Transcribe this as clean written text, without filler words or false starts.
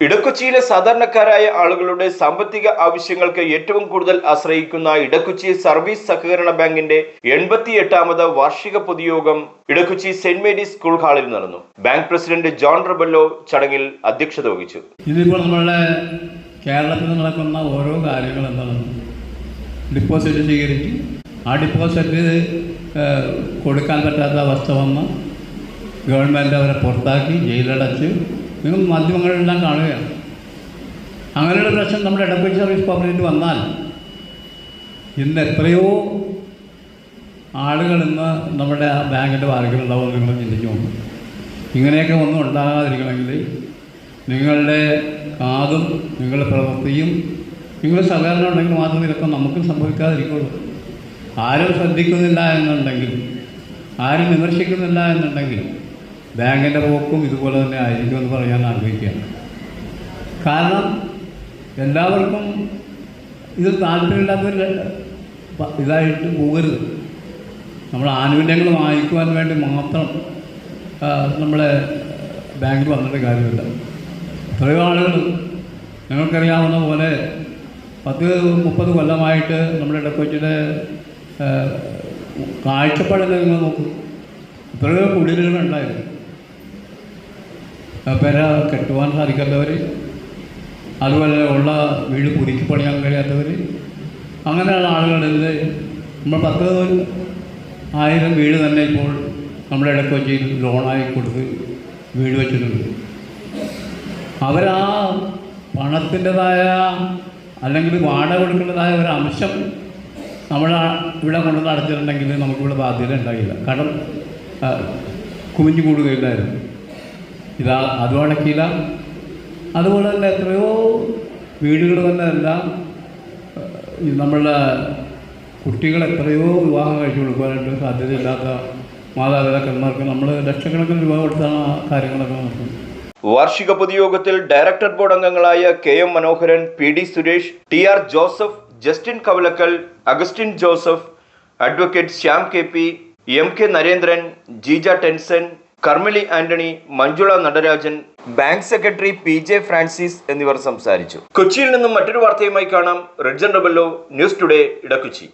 ഇടക്കൊച്ചിയിലെ സാധാരണക്കാരായ ആളുകളുടെ സാമ്പത്തിക ആവശ്യങ്ങൾക്ക് ഏറ്റവും കൂടുതൽ ആശ്രയിക്കുന്ന ഇടക്കൊച്ചി സർവീസ് സഹകരണ ബാങ്കിന്റെ 88ാമത് വാർഷിക പൊതുയോഗം ഇടക്കൊച്ചി സെന്റ് മേരീസ് സ്കൂൾ ഹാളിൽ നടന്നു. ബാങ്ക് പ്രസിഡന്റ് ജോൺ റബല്ലോ ചടങ്ങിൽ അധ്യക്ഷത വഹിച്ചു. ഇതിപ്പോൾ നമ്മുടെ കേരളത്തിൽ നടക്കുന്ന ഓരോ കാര്യങ്ങൾ എന്താണ്, ഡിപ്പോസിറ്റ് സ്വീകരിച്ചു, ആ ഡിപ്പോസിറ്റ് കൊടുക്കാൻ പറ്റാത്ത അവസ്ഥ വന്ന് ഗവൺമെൻറ് അവരെ പുറത്താക്കി ജയിലടച്ച് നിങ്ങൾ മാധ്യമങ്ങളെല്ലാം കാണുകയാണ്. അങ്ങനെയുള്ള പ്രശ്നം നമ്മുടെ ഇടക്കൊച്ചി സർവീസ് കോർപ്പറേറ്റ് വന്നാൽ ഇന്ന് എത്രയോ ആളുകൾ ഇന്ന് നമ്മുടെ ബാങ്കിൻ്റെ വാർഗിലുണ്ടാവും. നിങ്ങൾ ചിന്തിച്ചു നോക്കും. ഇങ്ങനെയൊക്കെ ഒന്നും ഉണ്ടാകാതിരിക്കണമെങ്കിൽ നിങ്ങളുടെ കാതും നിങ്ങളുടെ പ്രവൃത്തിയും നിങ്ങൾ സഹകരണം ഉണ്ടെങ്കിൽ മാത്രമേ ഇതൊക്കെ നമുക്കും സംഭവിക്കാതിരിക്കുള്ളൂ. ആരും ശ്രദ്ധിക്കുന്നില്ല എന്നുണ്ടെങ്കിൽ, ആരും വിമർശിക്കുന്നില്ല എന്നുണ്ടെങ്കിൽ ബാങ്കിൻ്റെ പോക്കും ഇതുപോലെ തന്നെ ആയിരിക്കുമെന്ന് പറയാൻ ആഗ്രഹിക്കുകയാണ്. കാരണം എല്ലാവർക്കും ഇത് താല്പര്യമില്ലാത്തവർ ഇതായിട്ട് പോകരുത്. നമ്മൾ ആനുകൂല്യങ്ങൾ വാങ്ങിക്കുവാൻ വേണ്ടി മാത്രം നമ്മളെ ബാങ്കിൽ വന്നിട്ട് കാര്യമില്ല. എത്രയോ ആളുകൾ നിങ്ങൾക്കറിയാവുന്ന പോലെ 10-30 കൊല്ലമായിട്ട് നമ്മുടെ ഇടക്കൊച്ചിയുടെ കാഴ്ചപ്പാടിൽ നിങ്ങൾ നോക്കും. എത്രയോ കുടിലുകളുണ്ടായിരുന്നു. പെര കെട്ടുവാൻ സാധിക്കാത്തവർ, അതുപോലെ ഉള്ള വീട് പുതുക്കി പണിയാൻ കഴിയാത്തവർ, അങ്ങനെയുള്ള ആളുകളിൽ നമ്മൾ 10,000 വീട് തന്നെ ഇപ്പോൾ നമ്മുടെ ഇടക്കൊച്ചിയിൽ ലോണായി കൊടുത്ത് വീട് വെച്ചിട്ടുണ്ട്. അവരാ പണത്തിൻ്റെതായ അല്ലെങ്കിൽ വാടക കൊടുക്കേണ്ടതായ ഒരു അംശം നമ്മൾ ഇവിടെ കൊണ്ടുവന്ന് അടച്ചിട്ടുണ്ടെങ്കിൽ നമുക്കിവിടെ ബാധ്യത ഉണ്ടാകില്ല. കടം കുമിഞ്ഞു കൂടുകയില്ലായിരുന്നു. അതും അടക്കിയില്ല. അതുപോലെ തന്നെ എത്രയോ വീടുകൾ തന്നെ എല്ലാം നമ്മളുടെ കുട്ടികൾ എത്രയോ വിവാഹം കഴിച്ചു കൊടുക്കാനായിട്ട് സാധ്യതയില്ലാത്ത മാതാപിതാക്കന്മാർക്ക് നമ്മൾ ലക്ഷക്കണക്കിന് രൂപ കൊടുത്താണ് ആ കാര്യങ്ങളൊക്കെ നടത്തുന്നത്. വാർഷിക പൊതുയോഗത്തിൽ ഡയറക്ടർ ബോർഡ് അംഗങ്ങളായ KM Manoharan, PD Suresh, TR Joseph, Justin Kavalakkal, Augustine Joseph, advocate Shyam KP, MK Narendran, Jeeja Tenson, Karmali Antony, Manjula Natarajan, bank secretary PJ Francis എന്നിവർ സംസാരിച്ചു. കൊച്ചിയിൽ നിന്നും മറ്റൊരു വാർത്തയുമായി കാണാം. Redjan Rebello, news today, Edakochi.